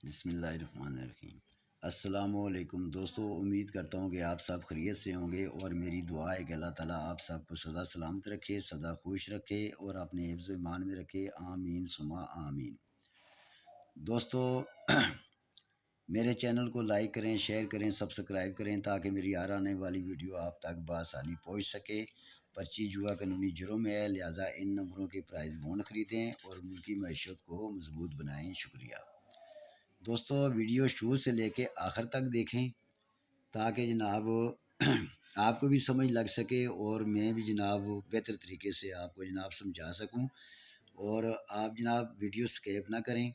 بسم اللہ الرحمن الرحیم۔ السلام علیکم دوستو، امید کرتا ہوں کہ آپ سب خیریت سے ہوں گے اور میری دعا ہے کہ اللہ تعالیٰ آپ سب کو سدا سلامت رکھے، سدا خوش رکھے اور اپنے حفظ و ایمان میں رکھے، آمین ثم آمین۔ دوستو میرے چینل کو لائک کریں، شیئر کریں، سبسکرائب کریں تاکہ میری ہر آنے والی ویڈیو آپ تک بآسانی پہنچ سکے۔ پرچی جوا قانونی جرم ہے، لہٰذا ان نمبروں کے پرائز بونڈ خریدیں اور ملکی معیشت کو مضبوط بنائیں۔ شکریہ دوستو، ویڈیو شروع سے لے کے آخر تک دیکھیں تاکہ جناب آپ کو بھی سمجھ لگ سکے اور میں بھی جناب بہتر طریقے سے آپ کو جناب سمجھا سکوں، اور آپ جناب ویڈیو سکیپ نہ کریں۔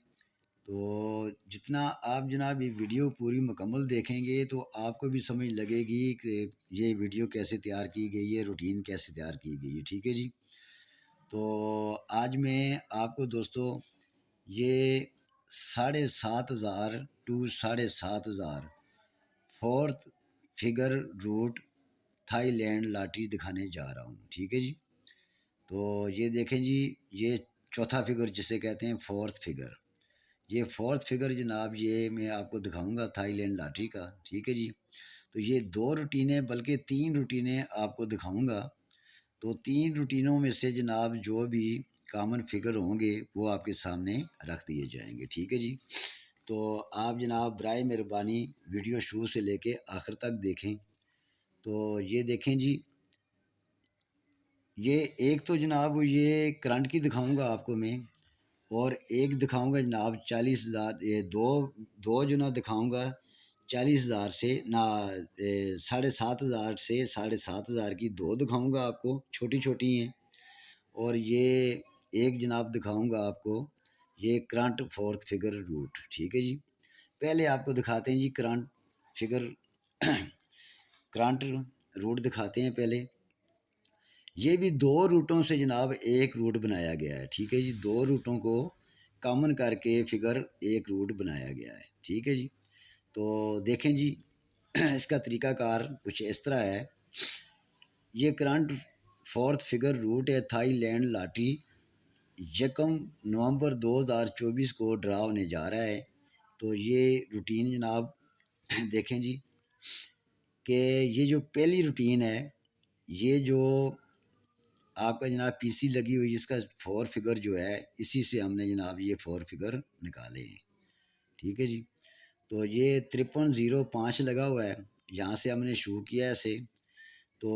تو جتنا آپ جناب یہ ویڈیو پوری مکمل دیکھیں گے تو آپ کو بھی سمجھ لگے گی کہ یہ ویڈیو کیسے تیار کی گئی ہے، روٹین کیسے تیار کی گئی ہے۔ ٹھیک ہے جی، تو آج میں آپ کو دوستو یہ 7,500 to 7,500 fourth figure route Thailand lottery دکھانے جا رہا ہوں۔ ٹھیک ہے جی، تو یہ دیکھیں جی، یہ چوتھا فگر جسے کہتے ہیں فورتھ فگر، یہ فورتھ فگر جناب یہ میں آپ کو دکھاؤں گا تھائی لینڈ لاٹری کا۔ ٹھیک ہے جی، تو یہ 2 روٹینیں بلکہ 3 روٹینیں آپ کو دکھاؤں گا، تو 3 روٹینوں میں سے جناب جو بھی کامن فگر ہوں گے وہ آپ کے سامنے رکھ دیے جائیں گے۔ ٹھیک ہے جی، تو آپ جناب برائے مہربانی ویڈیو شروع سے لے کے آخر تک دیکھیں۔ تو یہ دیکھیں جی، یہ ایک تو جناب یہ کرنٹ کی دکھاؤں گا آپ کو میں، اور ایک دکھاؤں گا جناب 40,000، یہ دو جو نہ دکھاؤں گا 40,000 سے نہ 7,500 سے 7,500 کی 2 دکھاؤں گا آپ کو، چھوٹی چھوٹی ہیں، اور یہ ایک جناب دکھاؤں گا آپ کو یہ کرنٹ فورتھ فگر روٹ۔ ٹھیک ہے جی، پہلے آپ کو دکھاتے ہیں جی کرنٹ فگر کرنٹ روٹ دکھاتے ہیں پہلے۔ یہ بھی 2 روٹوں سے جناب ایک روٹ بنایا گیا ہے۔ ٹھیک ہے جی، 2 روٹوں کو کامن کر کے فگر ایک روٹ بنایا گیا ہے۔ ٹھیک ہے جی، تو دیکھیں جی اس کا طریقہ کار کچھ اس طرح ہے۔ یہ کرنٹ فورتھ فگر روٹ ہے تھائی لینڈ لاٹری، 1 نومبر 2024 کو ڈرا ہونے جا رہا ہے۔ تو یہ روٹین جناب دیکھیں جی کہ یہ جو پہلی روٹین ہے، یہ جو آپ کا جناب پی سی لگی ہوئی جس کا 4 فگر جو ہے، اسی سے ہم نے جناب یہ 4 فگر نکالے ہیں۔ ٹھیک ہے جی، تو یہ 5305 لگا ہوا ہے، یہاں سے ہم نے شروع کیا ہے ایسے، تو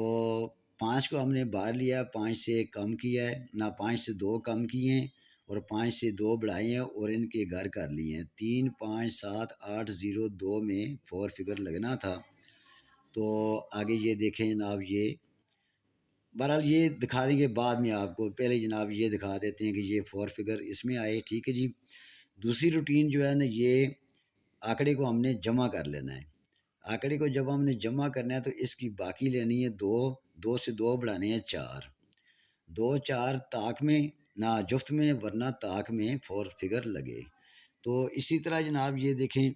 5 کو ہم نے باہر لیا، 5 سے کم کیا ہے نہ، 5 سے 2 کم کیے ہیں اور 5 سے 2 بڑھائے ہیں اور ان کے گھر کر لیے ہیں۔ 3 5 7 8 0 2 میں 4 فگر لگنا تھا۔ تو آگے یہ دیکھیں جناب، یہ بہرحال یہ دکھا دیں گے بعد میں آپ کو، پہلے جناب یہ دکھا دیتے ہیں کہ یہ 4 فگر اس میں آئے۔ ٹھیک ہے جی، دوسری روٹین جو ہے نا، یہ آنکڑے کو ہم نے جمع کر لینا ہے۔ آنکڑے کو جب ہم نے جمع کرنا ہے تو اس کی باقی لینی ہے 2، 2 سے 2 بڑھانے ہیں 4، 2 4 طاق میں نہ جفت میں ورنہ طاق میں 4 فگر لگے۔ تو اسی طرح جناب یہ دیکھیں،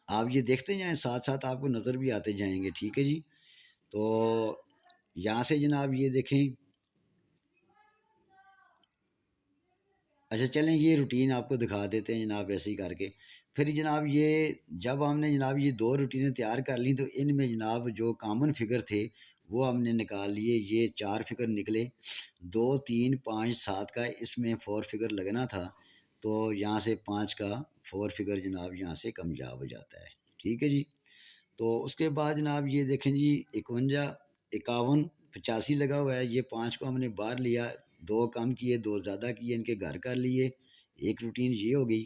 آپ یہ دیکھتے جائیں ساتھ ساتھ آپ کو نظر بھی آتے جائیں گے۔ ٹھیک ہے جی، تو یہاں سے جناب یہ دیکھیں، اچھا چلیں یہ روٹین آپ کو دکھا دیتے ہیں جناب ایسے ہی کر کے۔ پھر جناب یہ جب ہم نے جناب یہ 2 روٹینیں تیار کر لیں تو ان میں جناب جو کامن فگر تھے وہ ہم نے نکال لیے۔ یہ 4 فگر نکلے، 2 3 5 7 کا اس میں 4 فگر لگنا تھا، تو یہاں سے 5 کا 4 فگر جناب یہاں سے کمیاب ہو جاتا ہے۔ ٹھیک ہے جی، تو اس کے بعد جناب یہ دیکھیں جی 51 51 85 لگا ہوا ہے، یہ 5 کو ہم نے باہر لیا، 2 کم کیے 2 زیادہ کیے، ان کے گھر کر لیے، ایک روٹین یہ ہو گئی۔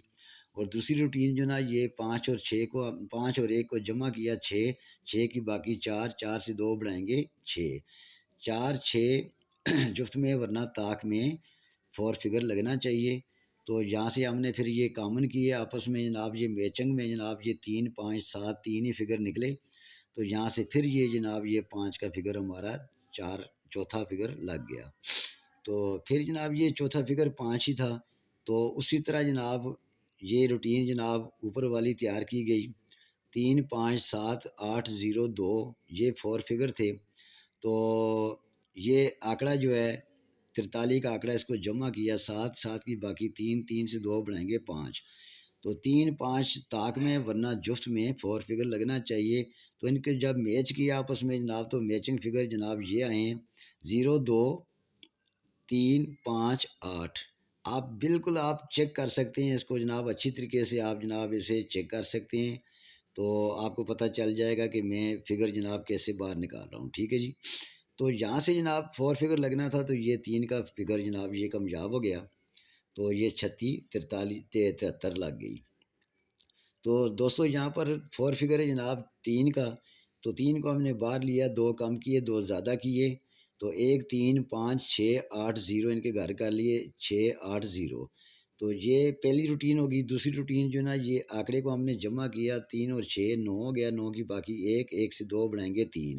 اور دوسری روٹین جو نا، یہ 5 اور 6 کو 5 اور 1 کو جمع کیا 6، 6 کی باقی 4، 4 سے 2 بڑھائیں گے 6، 4 6 جفت میں ورنہ طاق میں 4 فگر لگنا چاہیے۔ تو یہاں سے ہم نے پھر یہ کامن کیے آپس میں جناب، یہ میچنگ میں جناب یہ 3 5 7 3 ہی فگر نکلے، تو یہاں سے پھر یہ جناب یہ 5 کا فگر ہمارا چوتھا فگر لگ گیا۔ تو پھر جناب یہ چوتھا فگر 5 ہی تھا، تو اسی طرح جناب یہ روٹین جناب اوپر والی تیار کی گئی۔ 3 5 7 8 0 2 یہ 4 فگر تھے، تو یہ آنکڑا جو ہے 43 کا آنکڑا، اس کو جمع کیا 7، 7 کی باقی 3، 3 سے 2 بڑھائیں گے 5، تو 3 5 طاق میں ورنہ جفت میں 4 فگر لگنا چاہیے۔ تو ان کے جب میچ کیا آپس میں جناب تو میچنگ فگر جناب یہ آئے ہیں 0 2 3 5 8۔ آپ بالکل آپ چیک کر سکتے ہیں اس کو جناب، اچھی طریقے سے آپ جناب اسے چیک کر سکتے ہیں، تو آپ کو پتہ چل جائے گا کہ میں فگر جناب کیسے باہر نکال رہا ہوں، ٹھیک ہے جی۔ تو یہاں سے جناب 4 فگر لگنا تھا، تو یہ 3 کا فگر جناب یہ کامیاب ہو گیا، تو یہ 36 43 73 لگ گئی۔ تو دوستو یہاں پر 4 فگر ہے جناب 3 کا، تو 3 کو ہم نے باہر لیا، 2 کم کیے 2 زیادہ کیے، تو 1 3 5 6 8 0 ان کے گھر کر لیے 6 8 0۔ تو یہ پہلی روٹین ہوگی۔ دوسری روٹین جو نا یہ آنکڑے کو ہم نے جمع کیا 3 اور 6 9 ہو گیا، 9 کی باقی 1 1 سے 2 بنائیں گے 3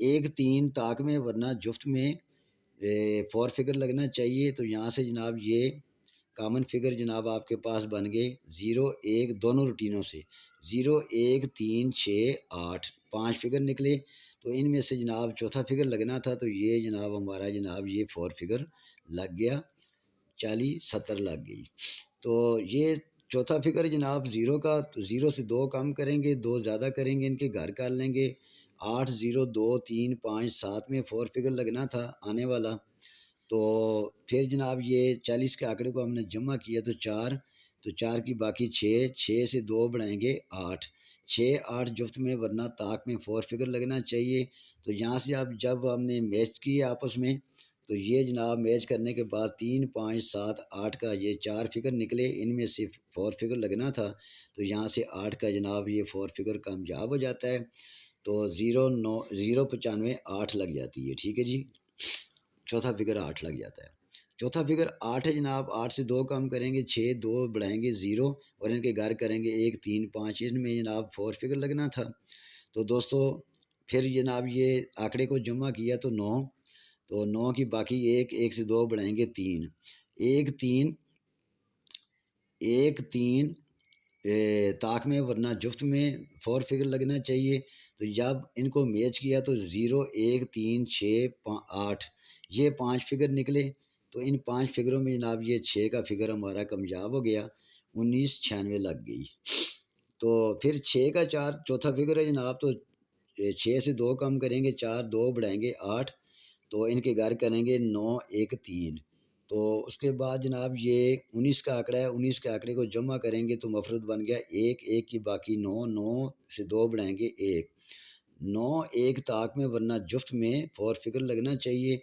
1 3 طاق میں ورنہ جفت میں 4 فگر لگنا چاہیے۔ تو یہاں سے جناب یہ کامن فگر جناب آپ کے پاس بن گئے 0 1 دونوں روٹینوں سے 0 1 3 6 8 5 فگر نکلے۔ تو ان میں سے جناب چوتھا فگر لگنا تھا، تو یہ جناب ہمارا جناب یہ 4 فگر لگ گیا، 40 70 لگ گئی۔ تو یہ چوتھا فگر جناب 0 کا، تو 0 سے 2 کم کریں گے 2 زیادہ کریں گے، ان کے گھر کر لیں گے 8 0 2 3 5 7 میں 4 فگر لگنا تھا آنے والا۔ تو پھر جناب یہ 40 کے آنکڑے کو ہم نے جمع کیا تو 4، تو 4 کی باقی 6 6 سے 2 بنائیں گے 8 6 8 جفت میں ورنہ طاق میں 4 فگر لگنا چاہیے۔ تو یہاں سے اب جب ہم نے میچ کیے آپس میں، تو یہ جناب میچ کرنے کے بعد 3 5 7 8 کا یہ 4 فگر نکلے، ان میں سے 4 فگر لگنا تھا، تو یہاں سے 8 کا جناب یہ 4 فگر کامیاب ہو جاتا ہے، تو 0 9 0 95 8 لگ جاتی ہے، ٹھیک ہے جی۔ چوتھا فگر 8 لگ جاتا ہے۔ چوتھا فگر 8 ہے جناب، 8 سے 2 کم کریں گے 6 2 بڑھائیں گے 0 اور ان کے گھر کریں گے 1 3 5، ان میں جناب 4 فگر لگنا تھا۔ تو دوستو پھر جناب یہ آنکڑے کو جمع کیا تو 9، تو 9 کی باقی 1 1 سے 2 بڑھائیں گے 3 1 3 1 3 طاق میں ورنہ جفت میں 4 فگر لگنا چاہیے۔ تو جب ان کو میچ کیا تو 0 1 3 6 8 یہ 5 فگر نکلے، تو ان 5 فگروں میں جناب یہ 6 کا فگر ہمارا کامیاب ہو گیا، 1996 لگ گئی۔ تو پھر 6 کا 4 چوتھا فگر ہے جناب، تو 6 سے 2 کم کریں گے 4 2 بڑھائیں گے 8، تو ان کے گھر کریں گے 9 1 3۔ تو اس کے بعد جناب یہ 19 کا آنکڑا ہے، 19 کے آنکڑے کو جمع کریں گے تو مفرد بن گیا 1 1 کی باقی 9 9 سے 2 بڑھائیں گے 1 9 1 طاق میں ورنہ جفت میں 4 فگر لگنا چاہیے۔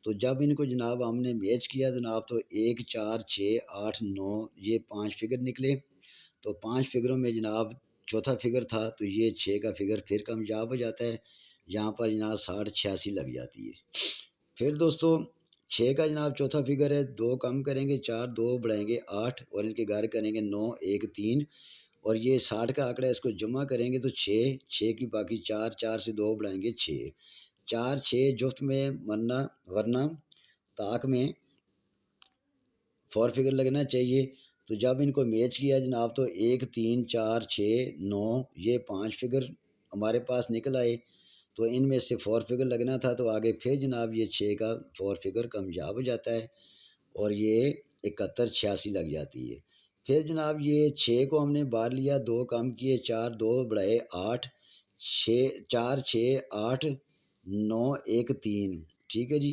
تو جب ان کو جناب ہم نے میچ کیا جناب تو 1 4 6 8 9 یہ 5 فگر نکلے، تو 5 فگروں میں جناب چوتھا فگر تھا، تو یہ 6 کا فگر پھر کامیاب ہو جاتا ہے، یہاں پر جناب 60 86 لگ جاتی ہے۔ پھر دوستو 6 کا جناب چوتھا فگر ہے، 2 کم کریں گے 4 2 بڑھائیں گے 8 اور ان کے گھر کریں گے 9 1 3 اور یہ 60 کا آنکڑا اس کو جمع کریں گے تو 6 6 کی باقی 4 4 سے 2 بڑھائیں گے 6 4 6 جفت میں ورنہ طاق میں 4 فگر لگنا چاہیے۔ تو جب ان کو میچ کیا جناب تو 1 3 4 6 9 یہ 5 فگر ہمارے پاس نکل آئے، تو ان میں سے 4 فگر لگنا تھا، تو آگے پھر جناب یہ 6 کا 4 فگر کامیاب ہو جاتا ہے اور یہ 71 86 لگ جاتی ہے۔ پھر جناب یہ 6 کو ہم نے باہر لیا 2 کم کیے 4 2 بڑھائے 8 6 4 6 8 9 1 3، ٹھیک ہے جی۔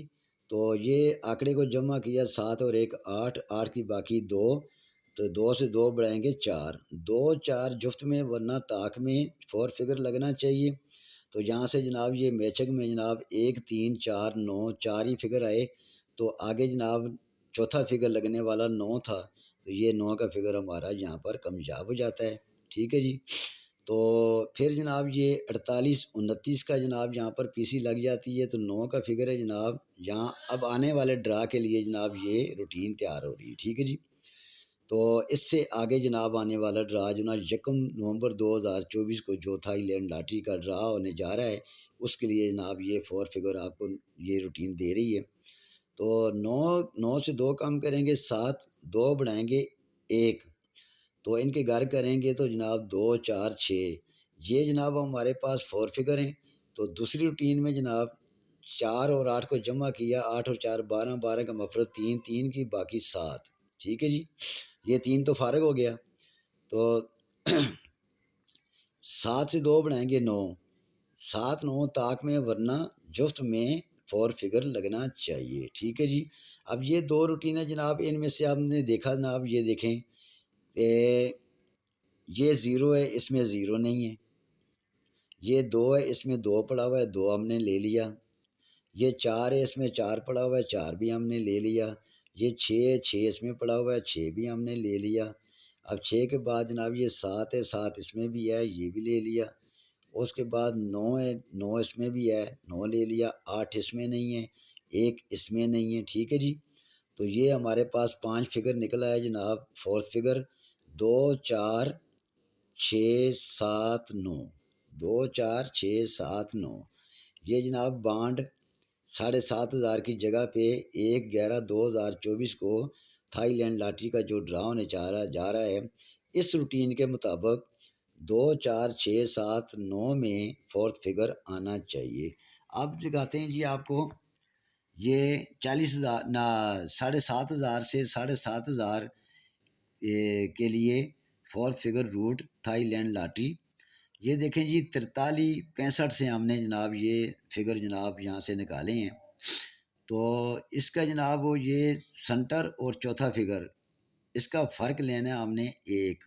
تو یہ آنکڑے کو جمع کیا 7 اور 1 8 8 کی باقی 2، تو 2 سے 2 بڑھائیں گے 4 2 4 جفت میں ورنہ طاق میں 4 فگر لگنا چاہیے۔ تو یہاں سے جناب یہ میچنگ میں جناب 1 3 4 9 4 ہی فگر آئے، تو آگے جناب چوتھا فگر لگنے والا 9 تھا، تو یہ 9 کا فگر ہمارا یہاں پر کامیاب ہو جاتا ہے، ٹھیک ہے جی۔ تو پھر جناب یہ 48 29 کا جناب یہاں پر پی سی لگ جاتی ہے، تو 9 کا فگر ہے جناب یہاں اب آنے والے ڈرا کے لیے جناب یہ روٹین تیار ہو رہی ہے، ٹھیک ہے جی۔ تو اس سے آگے جناب آنے والا ڈرا جو نا 1 نومبر 2024 کو جو تھائی لینڈ لاٹری کا ڈرا ہونے جا رہا ہے، اس کے لیے جناب یہ 4 فگر آپ کو یہ روٹین دے رہی ہے۔ تو 9 سے 2 کم کریں گے 7 2 بڑھائیں گے 1، تو ان کے گھر کریں گے تو جناب 2 4 6 یہ جناب ہمارے پاس 4 فگر ہیں۔ تو دوسری روٹین میں جناب 4 اور 8 کو جمع کیا 8 اور 4 12 12 کا مفرد 3 3 کی باقی 7، ٹھیک ہے جی۔ یہ 3 تو فارغ ہو گیا، تو 7 سے 2 بنائیں گے 9، 7 9 طاق میں ورنہ جفت میں 4 فگر لگنا چاہیے، ٹھیک ہے جی۔ اب یہ 2 روٹین ہے جناب، ان میں سے آپ نے دیکھا جناب، یہ دیکھیں یہ 0 ہے، اس میں 0 نہیں ہے، یہ 2 ہے، اس میں 2 پڑا ہوا ہے، 2 ہم نے لے لیا، یہ 4 ہے، اس میں 4 پڑا ہوا ہے، 4 بھی ہم نے لے لیا، یہ 6 ہے، 6 اس میں پڑا ہوا ہے، 6 بھی ہم نے لے لیا۔ اب 6 کے بعد جناب یہ 7 ہے، 7 اس میں بھی ہے، یہ بھی لے لیا۔ اس کے بعد 9 ہے، 9 اس میں بھی ہے، 9 لے لیا، 8 اس میں نہیں ہے، 1 اس میں نہیں ہے، ٹھیک ہے جی۔ تو یہ ہمارے پاس 5 فگر نکلا ہے جناب، 4تھ فگر 2 4 6 7 9، 2 4 6 7 9۔ یہ جناب بانڈ 7,500 کی جگہ پہ 1/11/2024 کو تھائی لینڈ لاٹری کا جو ڈرا ہونے جا رہا ہے، اس روٹین کے مطابق 2 4 6 7 9 میں 4تھ فگر آنا چاہیے۔ اب دکھاتے ہیں جی آپ کو، یہ 40,000 7,500 سے 7,500 کے لیے 4تھ figure route Thailand lottery. یہ دیکھیں جی 4365 سے ہم نے جناب یہ فگر جناب یہاں سے نکالے ہیں۔ تو اس کا جناب وہ یہ سنٹر اور چوتھا فگر، اس کا فرق لینا ہے ہم نے 1،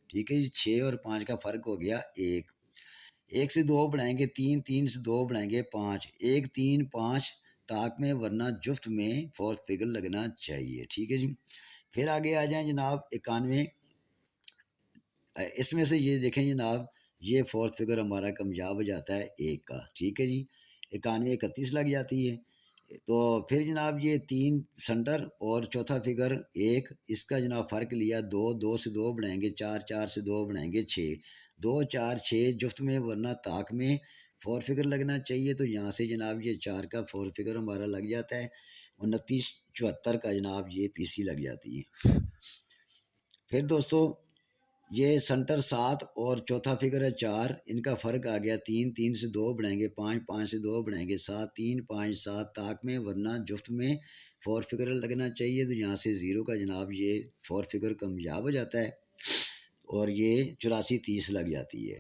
ٹھیک ہے جی، 6 اور 5 کا فرق ہو گیا 1۔ 1 سے 2 بنائیں گے 3، 3 سے 2 بنائیں گے 5، 1 3 5 طاق میں ورنہ جفت میں 4تھ فگر لگنا چاہیے، ٹھیک ہے جی۔ پھر آگے آ جائیں جناب 91، اس میں سے یہ دیکھیں جناب، یہ 4تھ فگر ہمارا کامیاب ہو جاتا ہے 1 کا، ٹھیک ہے جی، 91 31 لگ جاتی ہے۔ تو پھر جناب یہ 3 سنٹر اور چوتھا فگر 1، اس کا جناب فرق لیا 2، 2 سے 2 بنائیں گے 4، 4 سے 2 بنائیں گے 6، 2 4 6 جفت میں ورنہ طاق میں 4 فگر لگنا چاہیے، تو یہاں سے جناب یہ 4 کا 4 فگر ہمارا لگ جاتا ہے، 29 74 کا جناب یہ پی سی لگ جاتی ہے۔ پھر دوستو یہ سنٹر 7 اور چوتھا فگر ہے 4، ان کا فرق آ گیا 3، 3 سے 2 بنائیں گے 5، 5 سے 2 بنائیں گے 7، 3 5 7 طاق میں ورنہ جفت میں 4 فگر لگنا چاہیے، تو یہاں سے 0 کا جناب یہ 4 فگر کامیاب ہو جاتا ہے، اور یہ 84 30 لگ جاتی ہے۔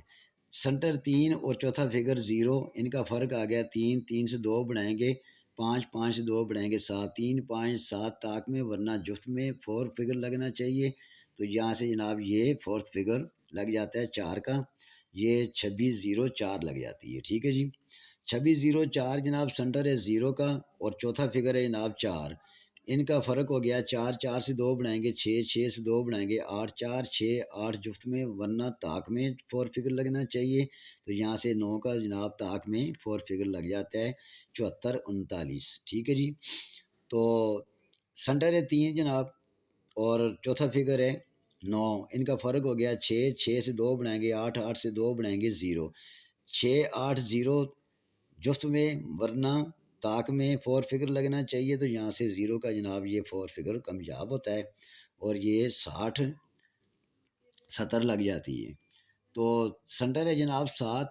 سنٹر 3 اور چوتھا فگر 0، ان کا فرق آ گیا 3، 3 سے 2 بنائیں گے 5، 5 سے 2 بنائیں گے 7، 3 5 7 طاق میں ورنہ جفت میں 4 فگر لگنا چاہیے، تو یہاں سے جناب یہ 4تھ فگر لگ جاتا ہے 4 کا، یہ 26 0 4 لگ جاتی ہے، ٹھیک ہے جی۔ 26 0 4 جناب سنٹر ہے 0 کا، اور چوتھا فگر ہے جناب 4، ان کا فرق ہو گیا 4، 4 سے 2 بنائیں گے 6، 6 سے 2 بنائیں گے 8، 4 6 8 جفت میں ورنہ طاق میں 4 فگر لگنا چاہیے، تو یہاں سے 9 کا جناب طاق میں 4 فگر لگ جاتا ہے 74 39، ٹھیک ہے جی۔ تو سنٹر ہے 3 جناب، اور چوتھا فگر ہے 9، ان کا فرق ہو گیا 6، 6 سے 2 بنائیں گے 8، 8 سے 2 بنائیں گے 0، 6 8 0 جفت میں ورنہ طاق میں 4 فگر لگنا چاہیے، تو یہاں سے 0 کا جناب یہ 4 فگر کامیاب ہوتا ہے، اور یہ 60 70 لگ جاتی ہے۔ تو سنٹر ہے جناب 7،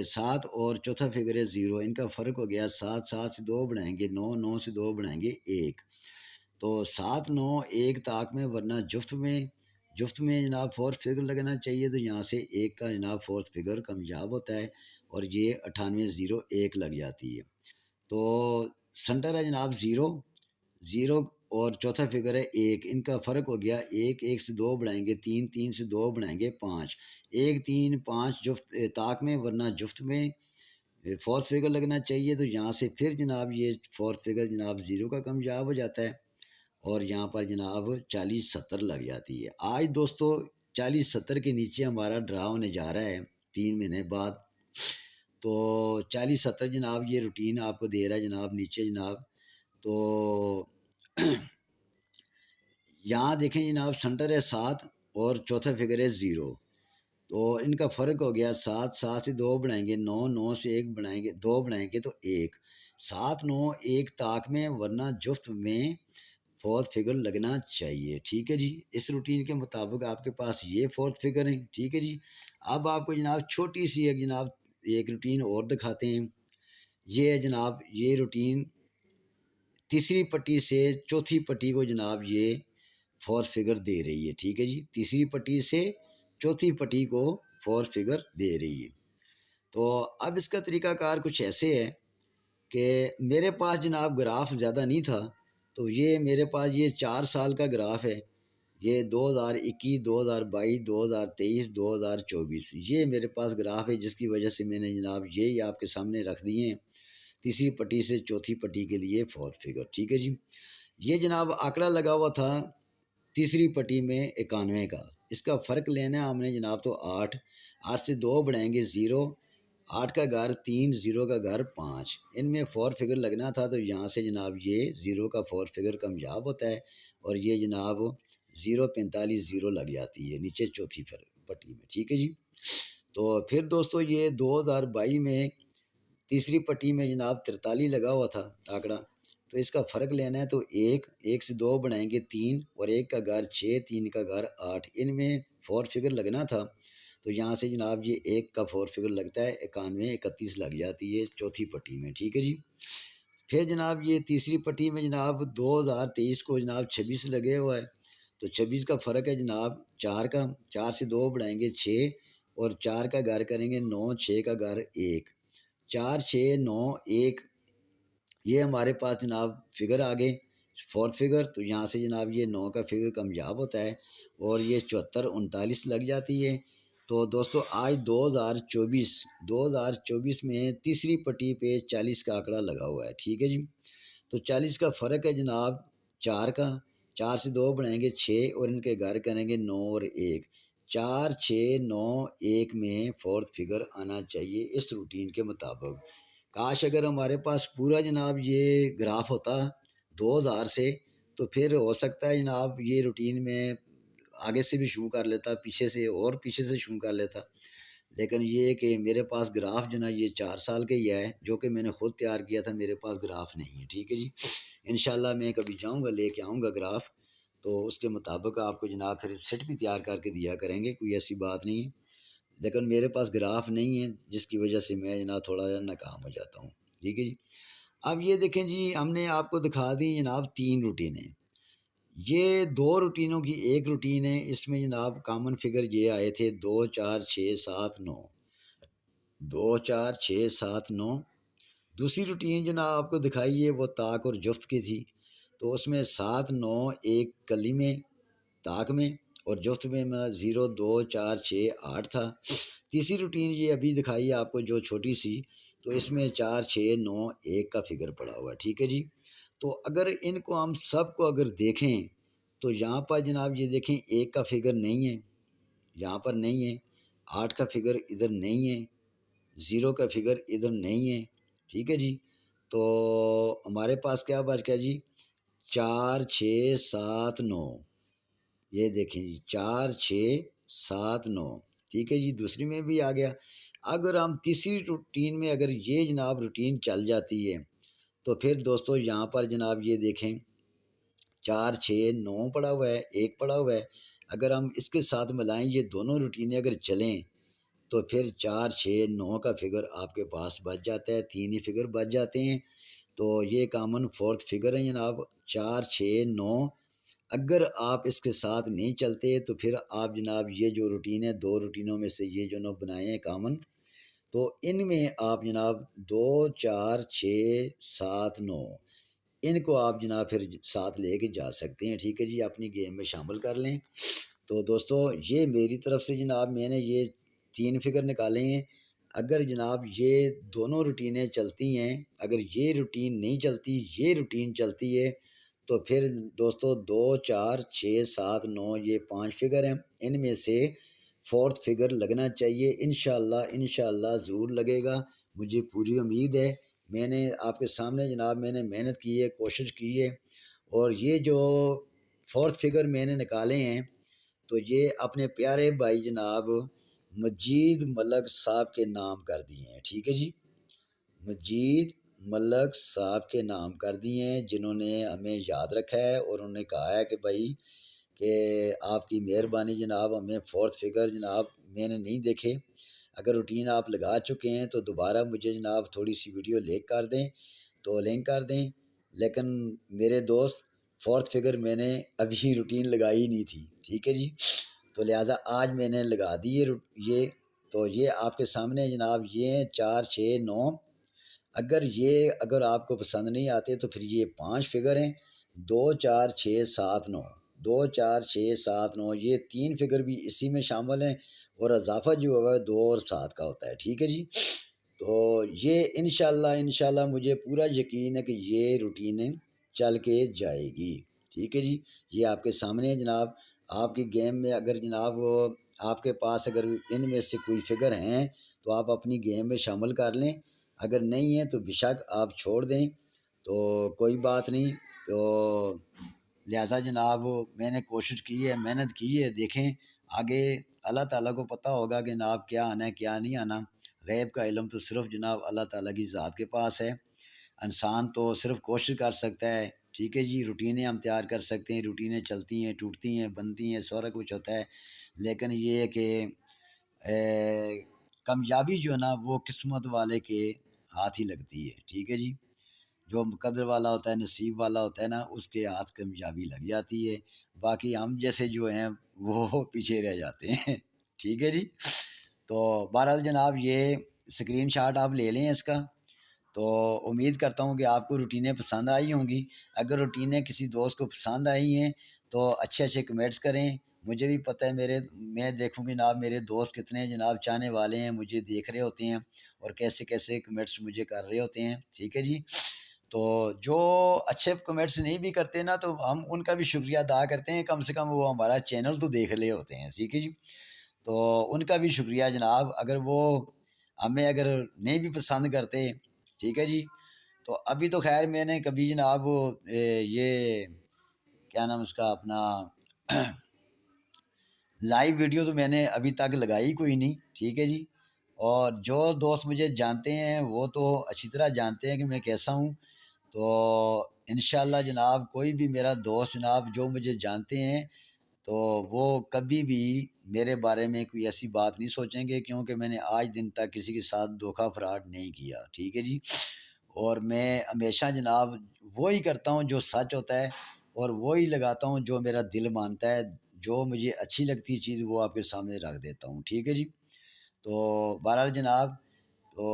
7 اور چوتھا فگر ہے 0، ان کا فرق ہو گیا 7، 7 سے 2 بنائیں گے 9، 9 سے 2 بنائیں گے 1، تو 7 9 1 طاق میں ورنہ جفت میں جناب 4 فگر لگنا چاہیے، تو یہاں سے 1 کا جناب 4تھ فگر کامیاب ہوتا ہے، اور یہ 98 0 1 لگ جاتی ہے۔ تو سنٹر ہے جناب 0 اور چوتھا فگر ہے 1، ان کا فرق ہو گیا 1، 1 سے 2 بنائیں گے 3، 3 سے 2 بنائیں گے 5، 1 3 5 جفت طاق میں ورنہ جفت میں 4تھ فگر لگنا چاہیے، تو یہاں سے پھر جناب یہ 4تھ فگر جناب 0 کا کامیاب ہو جاتا ہے، اور یہاں پر جناب 40 70 لگ جاتی ہے۔ آج دوستو 40 70 کے نیچے ہمارا ڈرا ہونے جا رہا ہے 3 مہینے بعد، تو 40 70 جناب یہ روٹین آپ کو دے رہا ہے جناب نیچے جناب۔ تو یہاں دیکھیں جناب سنٹر ہے 7 اور چوتھا فگر ہے 0، تو ان کا فرق ہو گیا 7، 7 سے 2 بنائیں گے 9، 9 سے 1 بنائیں گے 2 بنائیں گے تو 1، 7 9 1 طاق میں ورنہ جفت میں 4تھ فگر لگنا چاہیے، ٹھیک ہے جی۔ اس روٹین کے مطابق آپ کے پاس یہ 4تھ فگر ہیں، ٹھیک ہے جی۔ اب آپ کو جناب چھوٹی سی ایک روٹین اور دکھاتے ہیں، یہ ہے جناب یہ روٹین تیسری پٹی سے چوتھی پٹی کو جناب یہ فور فگر دے رہی ہے، ٹھیک ہے جی، تیسری پٹی سے چوتھی پٹی کو فور فگر دے رہی ہے۔ تو اب اس کا طریقہ کار کچھ ایسے ہے کہ میرے پاس جناب گراف زیادہ نہیں تھا، تو یہ میرے پاس یہ 4 سال کا گراف ہے، یہ 2021، 2022، 2023، 2024، یہ میرے پاس گراف ہے، جس کی وجہ سے میں نے جناب یہی آپ کے سامنے رکھ دیے ہیں، تیسری پٹی سے چوتھی پٹی کے لیے فور فگر، ٹھیک ہے جی۔ یہ جناب آنکڑا لگا ہوا تھا تیسری پٹی میں 91 کا، اس کا فرق لینا ہے ہم نے جناب، تو 8 سے 2 بڑھائیں گے 0، 8 کا گھر 3، 0 کا گھر 5، ان میں فور فگر لگنا تھا، تو یہاں سے جناب یہ 0 کا فور فگر کامیاب ہوتا ہے، اور یہ جناب 045 0 لگ جاتی ہے نیچے چوتھی پٹی میں، ٹھیک ہے جی۔ تو پھر دوستو یہ 2022 میں تیسری پٹی میں جناب 43 لگا ہوا تھا آنکڑا، تو اس کا فرق لینا ہے، تو 1 سے 2 بنائیں گے 3، اور 1 کا گھر 6، 3 کا گھر 8، ان میں فور فگر لگنا تھا، تو یہاں سے جناب یہ 1 کا فور فگر لگتا ہے، 91 31 لگ جاتی ہے چوتھی پٹی میں، ٹھیک ہے جی۔ پھر جناب یہ تیسری پٹی میں جناب 2023 کو جناب 26 لگے ہوا ہے، تو 26 کا فرق ہے جناب 4 کا، 4 سے 2 بڑھائیں گے 6، اور 4 کا گھر کریں گے 9، 6 کا گھر 1، 4 6 9 1، یہ ہمارے پاس جناب فگر آ گئے فورتھ فگر، تو یہاں سے جناب یہ 9 کا فگر کامیاب ہوتا ہے، اور یہ 74 39 لگ جاتی ہے۔ تو دوستو آج 2024 میں تیسری پٹی پہ 40 کا آنکڑا لگا ہوا ہے، ٹھیک ہے جی۔ تو 40 کا فرق ہے جناب 4 کا، 4 سے 2 بڑھائیں گے 6، اور ان کے گھر کریں گے 9 اور 1، 4 6 9 1 میں فورتھ فگر آنا چاہیے اس روٹین کے مطابق۔ کاش اگر ہمارے پاس پورا جناب یہ گراف ہوتا 2000 سے، تو پھر ہو سکتا ہے جناب یہ روٹین میں آگے سے بھی شروع کر لیتا، پیچھے سے اور پیچھے سے شروع کر لیتا، لیکن یہ کہ میرے پاس گراف جو نا یہ 4 سال کا ہی ہے، جو کہ میں نے خود تیار کیا تھا، میرے پاس گراف نہیں ہے، ٹھیک ہے جی۔ انشاءاللہ میں کبھی جاؤں گا لے کے آؤں گا گراف، تو اس کے مطابق آپ کو جناب پھر سیٹ بھی تیار کر کے دیا کریں گے، کوئی ایسی بات نہیں ہے، لیکن میرے پاس گراف نہیں ہے، جس کی وجہ سے میں جناب تھوڑا ناکام ہو جاتا ہوں، ٹھیک ہے جی۔ اب یہ دیکھیں جی، ہم نے آپ کو دکھا دی جناب 3 روٹینیں، یہ 2 روٹینوں کی ایک روٹین ہے، اس میں جناب کامن فگر یہ آئے تھے 2 4 6 7 9، 2 4 6 7 9۔ دوسری روٹین جو نا آپ کو دکھائی ہے وہ طاق اور جفت کی تھی، تو اس میں 7 9 1 کلی میں طاق میں، اور جفت میں 0 2 4 6 8 تھا۔ تیسری روٹین یہ ابھی دکھائی ہے آپ کو جو چھوٹی سی، تو اس میں 4 6 9 1 کا فگر پڑا ہوا ہے، ٹھیک ہے جی۔ تو اگر ان کو ہم سب کو اگر دیکھیں، تو یہاں پر جناب یہ دیکھیں 1 کا فگر نہیں ہے، یہاں پر نہیں ہے، 8 کا فگر ادھر نہیں ہے، 0 کا فگر ادھر نہیں ہے، ٹھیک ہے جی۔ تو ہمارے پاس کیا بچ گیا جی، 4 6 7 9، یہ دیکھیں جی 4 6 7 9، ٹھیک ہے جی، دوسری میں بھی آ گیا۔ اگر ہم تیسری روٹین میں اگر یہ جناب روٹین چل جاتی ہے، تو پھر دوستو یہاں پر جناب یہ دیکھیں 4 6 9 پڑا ہوا ہے، 1 پڑا ہوا ہے، اگر ہم اس کے ساتھ ملائیں یہ دونوں روٹینیں اگر چلیں، تو پھر 4 6 9 کا فگر آپ کے پاس بچ جاتا ہے، 3 ہی فگر بچ جاتے ہیں، تو یہ کامن فورتھ فگر ہے جناب 4 6 9۔ اگر آپ اس کے ساتھ نہیں چلتے، تو پھر آپ جناب یہ جو روٹین ہے 2 روٹینوں میں سے یہ جو نا بنائے ہیں کامن، تو ان میں آپ جناب 2 4 6 7 9 ان کو آپ جناب پھر ساتھ لے کے جا سکتے ہیں، ٹھیک ہے جی، اپنی گیم میں شامل کر لیں۔ تو دوستو یہ میری طرف سے جناب میں نے یہ 3 فگر نکالے ہیں، اگر جناب یہ دونوں روٹینیں چلتی ہیں، اگر یہ روٹین نہیں چلتی، یہ روٹین چلتی ہے، تو پھر دوستو 2 4 6 7 9 یہ 5 فگر ہیں، ان میں سے فورتھ فگر لگنا چاہیے، انشاءاللہ ضرور لگے گا، مجھے پوری امید ہے۔ میں نے آپ کے سامنے جناب میں نے محنت کی ہے، کوشش کی ہے، اور یہ جو فورتھ فگر میں نے نکالے ہیں، تو یہ اپنے پیارے بھائی جناب مجید ملک صاحب کے نام کر دیے ہیں، ٹھیک ہے جی، مجید ملک صاحب کے نام کر دیے ہیں، جنہوں نے ہمیں یاد رکھا ہے، اور انہوں نے کہا ہے کہ بھائی کہ آپ کی مہربانی جناب، ہمیں فورتھ فگر جناب میں نے نہیں دیکھے، اگر روٹین آپ لگا چکے ہیں تو دوبارہ مجھے جناب تھوڑی سی ویڈیو لنک کر دیں، لیکن میرے دوست فورتھ فگر میں نے ابھی روٹین لگائی نہیں تھی، ٹھیک ہے جی، تو لہٰذا آج میں نے لگا دی یہ، تو یہ آپ کے سامنے جناب یہ 4 6 9، اگر آپ کو پسند نہیں آتے تو پھر یہ 5 فگر ہیں، 2 4 6 7 9، 2 4 6 7 9، یہ 3 فگر بھی اسی میں شامل ہیں، اور اضافہ جو ہے 2 اور 7 کا ہوتا ہے، ٹھیک ہے جی۔ تو یہ انشاءاللہ مجھے پورا یقین ہے کہ یہ روٹینیں چل کے جائے گی، ٹھیک ہے جی۔ یہ آپ کے سامنے ہے جناب، آپ کی گیم میں اگر جناب آپ کے پاس اگر ان میں سے کوئی فگر ہیں تو آپ اپنی گیم میں شامل کر لیں، اگر نہیں ہیں تو بے شک آپ چھوڑ دیں، تو کوئی بات نہیں۔ تو لہذا جناب میں نے کوشش کی ہے، محنت کی ہے، دیکھیں آگے اللہ تعالیٰ کو پتہ ہوگا کہ جناب کیا آنا ہے کیا نہیں آنا، غیب کا علم تو صرف جناب اللہ تعالیٰ کی ذات کے پاس ہے، انسان تو صرف کوشش کر سکتا ہے، ٹھیک ہے جی۔ روٹینیں ہم تیار کر سکتے ہیں، روٹینیں چلتی ہیں، ٹوٹتی ہیں، بنتی ہیں، سارا کچھ ہوتا ہے، لیکن یہ ہے کہ کامیابی جو ہے نا وہ قسمت والے کے ہاتھ ہی لگتی ہے، ٹھیک ہے جی۔ جو مقدر والا ہوتا ہے، نصیب والا ہوتا ہے نا، اس کے ہاتھ کامیابی لگ جاتی ہے، باقی ہم جیسے جو ہیں وہ پیچھے رہ جاتے ہیں، ٹھیک ہے جی۔ تو بہرحال جناب یہ اسکرین شاٹ آپ لے لیں اس کا، تو امید کرتا ہوں کہ آپ کو روٹینیں پسند آئی ہوں گی، اگر روٹینیں کسی دوست کو پسند آئی ہیں تو اچھے کمنٹس کریں، مجھے بھی پتہ ہے میں دیکھوں گی جناب میرے دوست کتنے جناب چاہنے والے ہیں، مجھے دیکھ رہے ہوتے ہیں اور کیسے کمنٹس مجھے کر رہے ہوتے ہیں، ٹھیک ہے جی۔ تو جو اچھے کمنٹس نہیں بھی کرتے نا تو ہم ان کا بھی شکریہ ادا کرتے ہیں، کم سے کم وہ ہمارا چینل تو دیکھ رہے ہوتے ہیں، ٹھیک ہے جی۔ تو ان کا بھی شکریہ جناب، اگر وہ ہمیں اگر نہیں بھی پسند کرتے، ٹھیک ہے جی۔ تو ابھی تو خیر میں نے کبھی جناب یہ کیا نام اس کا اپنا لائیو ویڈیو تو میں نے ابھی تک لگائی کوئی نہیں، ٹھیک ہے جی۔ اور جو دوست مجھے جانتے ہیں وہ تو اچھی طرح جانتے ہیں کہ میں کیسا ہوں، تو انشاءاللہ جناب کوئی بھی میرا دوست جناب جو مجھے جانتے ہیں تو وہ کبھی بھی میرے بارے میں کوئی ایسی بات نہیں سوچیں گے، کیونکہ میں نے آج دن تک کسی کے ساتھ دھوکہ فراڈ نہیں کیا، ٹھیک ہے جی۔ اور میں ہمیشہ جناب وہی کرتا ہوں جو سچ ہوتا ہے، اور وہی لگاتا ہوں جو میرا دل مانتا ہے، جو مجھے اچھی لگتی چیز وہ آپ کے سامنے رکھ دیتا ہوں، ٹھیک ہے جی۔ تو بہرحال جناب تو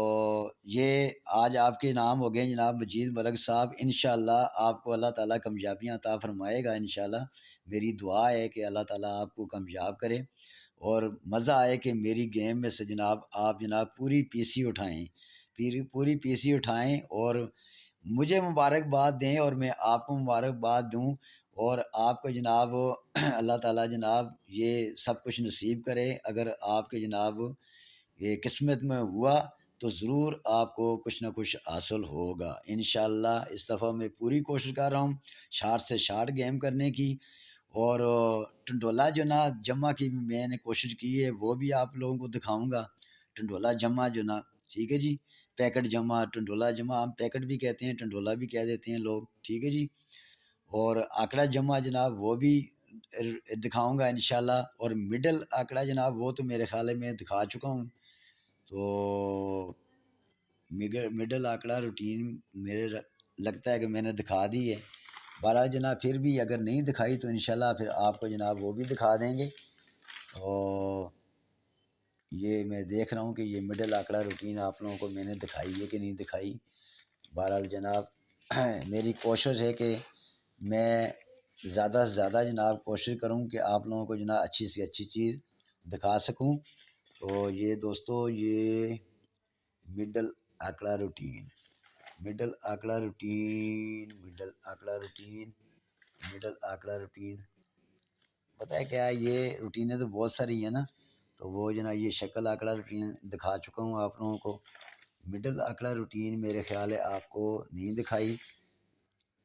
یہ آج آپ کے نام ہو گئے جناب مجید ملک صاحب، انشاءاللہ آپ کو اللہ تعالیٰ کامیابیاں عطا فرمائے گا، انشاءاللہ میری دعا ہے کہ اللہ تعالیٰ آپ کو کامیاب کرے اور مزہ آئے کہ میری گیم میں سے جناب آپ جناب پوری پی سی اٹھائیں، پوری پی سی اٹھائیں اور مجھے مبارکباد دیں اور میں آپ کو مبارکباد دوں، اور آپ کو جناب اللہ تعالیٰ جناب یہ سب کچھ نصیب کرے، اگر آپ کے جناب یہ قسمت میں ہوا تو ضرور آپ کو کچھ نہ کچھ حاصل ہوگا انشاءاللہ۔ اس دفعہ میں پوری کوشش کر رہا ہوں شارٹ سے شارٹ گیم کرنے کی، اور ٹنڈولا جو نا جمع کی میں نے کوشش کی ہے وہ بھی آپ لوگوں کو دکھاؤں گا، ٹنڈولا جمع جو نا، ٹھیک ہے جی۔ پیکٹ جمع، ٹنڈولا جمع، ہم پیکٹ بھی کہتے ہیں، ٹنڈولا بھی کہہ دیتے ہیں لوگ، ٹھیک ہے جی۔ اور آکڑا جمع جناب وہ بھی دکھاؤں گا انشاءاللہ، اور مڈل آکڑا جناب وہ تو میرے خیال میں دکھا چکا ہوں، تو مڈل آکڑا روٹین میرے لگتا ہے کہ میں نے دکھا دی ہے، بہرحال جناب پھر بھی اگر نہیں دکھائی تو انشاءاللہ پھر آپ کو جناب وہ بھی دکھا دیں گے۔ اور یہ میں دیکھ رہا ہوں کہ یہ مڈل آکڑا روٹین آپ لوگوں کو میں نے دکھائی ہے کہ نہیں دکھائی، بہرحال جناب میری کوشش ہے کہ میں زیادہ سے زیادہ جناب کوشش کروں کہ آپ لوگوں کو جناب اچھی سے اچھی چیز دکھا سکوں۔ تو یہ دوستو یہ مڈل آکڑا روٹین، مڈل آکڑا روٹین، مڈل آکڑا روٹین، مڈل آکڑا روٹین، پتہ ہے کیا یہ روٹینیں تو بہت ساری ہیں نا، تو وہ جناب یہ شکل آکڑا روٹین دکھا چکا ہوں آپ لوگوں کو، مڈل آکڑا روٹین میرے خیال ہے آپ کو نہیں دکھائی،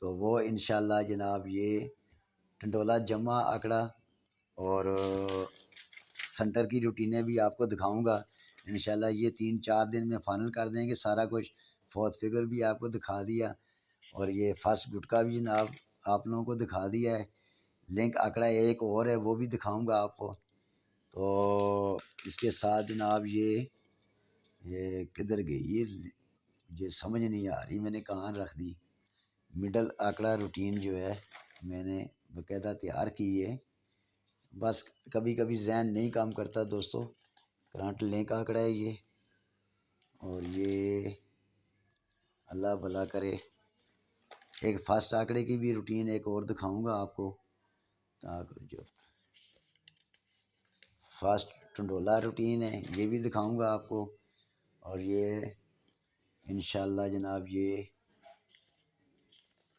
تو وہ انشاءاللہ جناب یہ ٹنڈولا جمع آکڑا اور سنٹر کی روٹینیں بھی آپ کو دکھاؤں گا انشاءاللہ، یہ 3-4 دن میں فائنل کر دیں گے سارا کچھ، فورتھ فگر بھی آپ کو دکھا دیا، اور یہ فرسٹ گٹکا بھی جناب آپ لوگوں کو دکھا دیا ہے، لنک آکڑا ایک اور ہے وہ بھی دکھاؤں گا آپ کو۔ تو اس کے ساتھ جناب یہ کدھر گئی یہ سمجھ نہیں آ رہی میں نے کہاں رکھ دی، مڈل آکڑا روٹین جو ہے میں نے باقاعدہ تیار کی ہے، بس کبھی کبھی ذہن نہیں کام کرتا دوستو۔ کرنٹ لینک آنکڑا ہے یہ، اور یہ اللہ بھلا کرے۔ ایک فاسٹ آنکڑے کی بھی روٹین ایک اور دکھاؤں گا آپ کو، جو فاسٹ ٹنڈولا روٹین ہے یہ بھی دکھاؤں گا آپ کو۔ اور یہ انشاءاللہ جناب یہ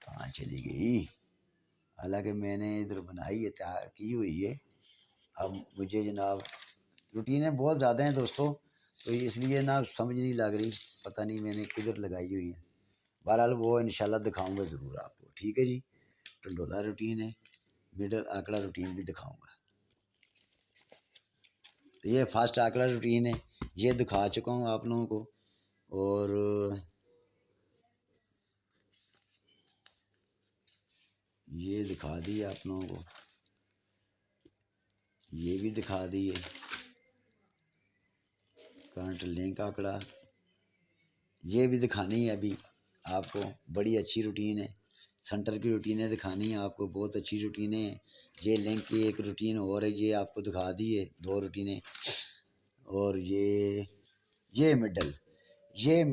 کہاں چلی گئی، حالانکہ میں نے ادھر بنائی ہے، تیار کی ہوئی ہے۔ اب مجھے جناب روٹینیں بہت زیادہ ہیں دوستو، تو اس لیے نا سمجھ نہیں لگ رہی، پتہ نہیں میں نے کدھر لگائی ہوئی ہے۔ بہرحال وہ انشاءاللہ دکھاؤں گا ضرور آپ کو، ٹھیک ہے جی۔ ٹنڈولا روٹین ہے، مڈل آنکڑا روٹین بھی دکھاؤں گا۔ یہ فاسٹ آنکڑا روٹین ہے، یہ دکھا چکا ہوں آپ لوگوں کو، اور یہ دکھا دی آپ لوگوں کو، یہ بھی دکھا دی ہے کرنٹ لینک آنکڑا، یہ بھی دکھانی ہے ابھی آپ کو، بڑی اچھی روٹین ہے۔ سنٹر کی روٹینیں دکھانی ہیں آپ کو، بہت اچھی روٹینیں ہیں۔ یہ لینک کی ایک روٹین اور ہے، یہ آپ کو دکھا دی ہے 2 روٹینیں۔ اور یہ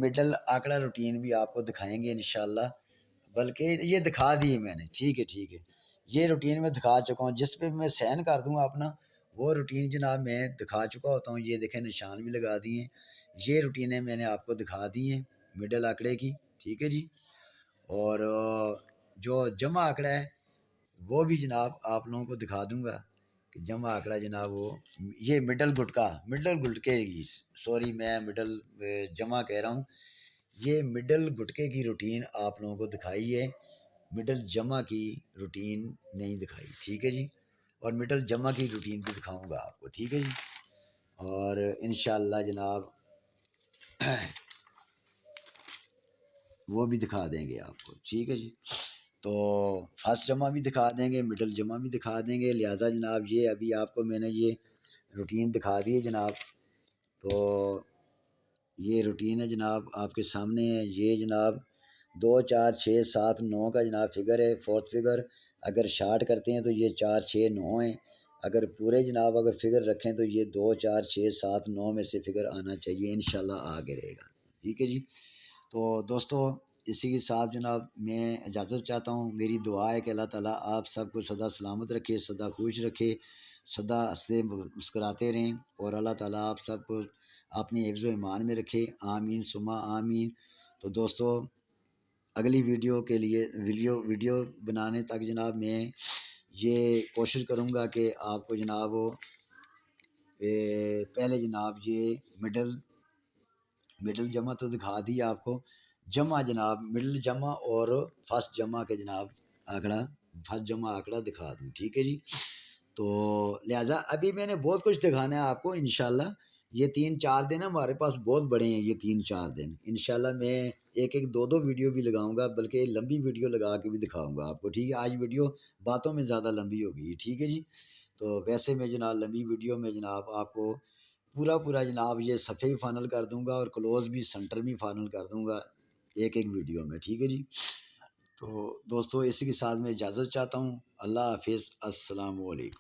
مڈل آنکڑا روٹین بھی آپ کو دکھائیں گے انشاءاللہ، بلکہ یہ دکھا دی ہے میں نے، ٹھیک ہے۔ یہ روٹین میں دکھا چکا ہوں، جس پہ میں سین کر دوں گا اپنا وہ روٹین جناب میں دکھا چکا ہوتا ہوں۔ یہ دیکھیں نشان بھی لگا دیے ہیں، یہ روٹینیں میں نے آپ کو دکھا دی ہیں مڈل آنکڑے کی، ٹھیک ہے جی۔ اور جو جمع آنکڑا ہے وہ بھی جناب آپ لوگوں کو دکھا دوں گا کہ جمع آنکڑا جناب وہ یہ مڈل گھٹکے کی، سوری میں مڈل جمع کہہ رہا ہوں، یہ مڈل گھٹکے کی روٹین آپ لوگوں کو دکھائی ہے، مڈل جمع کی روٹین نہیں دکھائی، ٹھیک ہے جی۔ اور مڈل جمع کی روٹین بھی دکھاؤں گا آپ کو، ٹھیک ہے جی۔ اور انشاءاللہ جناب وہ بھی دکھا دیں گے آپ کو، ٹھیک ہے جی۔ تو فاسٹ جمع بھی دکھا دیں گے، مڈل جمع بھی دکھا دیں گے، لہٰذا جناب یہ ابھی آپ کو میں نے یہ روٹین دکھا دی ہے جناب۔ تو یہ روٹین ہے جناب آپ کے سامنے ہے، یہ جناب 2 4 6 7 9 کا جناب فگر ہے، 4تھ فگر۔ اگر شارٹ کرتے ہیں تو یہ 4 6 9 ہیں، اگر پورے جناب اگر فگر رکھیں تو یہ 2 4 6 7 9 میں سے فگر آنا چاہیے، انشاءاللہ آگے رہے گا، ٹھیک ہے جی۔ تو دوستو اسی کے ساتھ جناب میں اجازت چاہتا ہوں، میری دعا ہے کہ اللہ تعالیٰ آپ سب کو سدا سلامت رکھے، سدا خوش رکھے، سدا ہنستے مسکراتے رہیں، اور اللہ تعالیٰ آپ سب کو اپنی حفظ و ایمان میں رکھے، آمین ثم آمین۔ تو دوستو اگلی ویڈیو کے لیے ویڈیو بنانے تک جناب میں یہ کوشش کروں گا کہ آپ کو جناب پہلے جناب یہ مڈل جمع تو دکھا دی آپ کو، جمع جناب مڈل جمع اور فاسٹ جمع کے جناب فاسٹ جمع آنکڑا دکھا دوں، ٹھیک ہے جی۔ تو لہٰذا ابھی میں نے بہت کچھ دکھانا ہے آپ کو انشاءاللہ، یہ 3 4 دن ہمارے پاس بہت بڑے ہیں، یہ 3 4 دن انشاءاللہ میں ایک 2 ویڈیو بھی لگاؤں گا، بلکہ لمبی ویڈیو لگا کے بھی دکھاؤں گا آپ کو، ٹھیک ہے۔ آج ویڈیو باتوں میں زیادہ لمبی ہو گئی، ٹھیک ہے جی۔ تو ویسے میں جناب لمبی ویڈیو میں جناب آپ کو پورا جناب یہ صفحے بھی فائنل کر دوں گا، اور کلوز بھی سنٹر بھی فائنل کر دوں گا ایک ویڈیو میں، ٹھیک ہے جی۔ تو دوستو اسی کے ساتھ میں اجازت چاہتا ہوں، اللہ حافظ، السلام علیکم۔